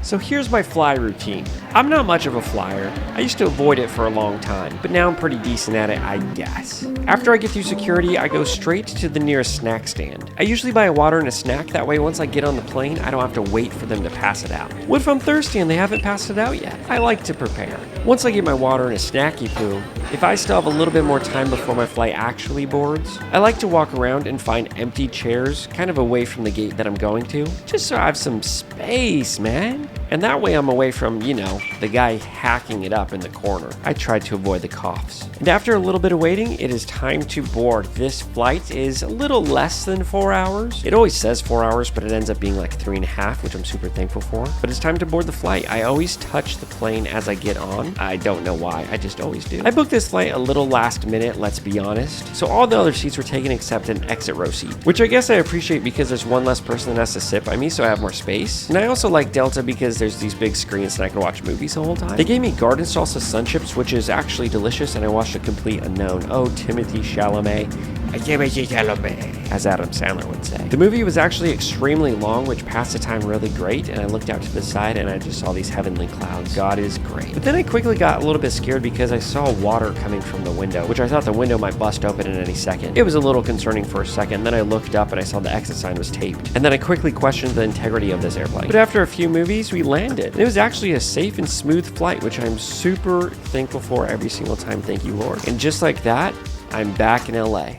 So here's my fly routine. I'm not much of a flyer. I used to avoid it for a long time, but now I'm pretty decent at it, I guess. After I get through security, I go straight to the nearest snack stand. I usually buy a water and a snack, that way once I get on the plane, I don't have to wait for them to pass it out. What if I'm thirsty and they haven't passed it out yet? I like to prepare. Once I get my water and a snacky poo, if I still have a little bit more time before my flight actually boards, I like to walk around and find empty chairs kind of away from the gate that I'm going to, just so I have some space, man. And that way I'm away from, the guy hacking it up in the corner. I tried to avoid the coughs. And after a little bit of waiting, it is time to board. This flight is a little less than 4 hours. It always says 4 hours, but it ends up being like 3.5, which I'm super thankful for. But it's time to board the flight. I always touch the plane as I get on. I don't know why, I just always do. I booked this flight a little last minute, let's be honest. So all the other seats were taken except an exit row seat, which I guess I appreciate because there's one less person that has to sit by me, so I have more space. And I also like Delta because there's these big screens and I can watch movies the whole time. They gave me garden salsa sun chips, which is actually delicious, and I watched A Complete Unknown. Oh, Timothy Chalamet. As Adam Sandler would say. The movie was actually extremely long, which passed the time really great, and I looked out to the side and I just saw these heavenly clouds. God is great. But then I quickly got a little bit scared because I saw water coming from the window, which I thought the window might bust open at any second. It was a little concerning for a second, then I looked up and I saw the exit sign was taped. And then I quickly questioned the integrity of this airplane. But after a few movies, we landed. And it was actually a safe and smooth flight, which I'm super thankful for every single time. Thank you, Lord. And just like that, I'm back in LA.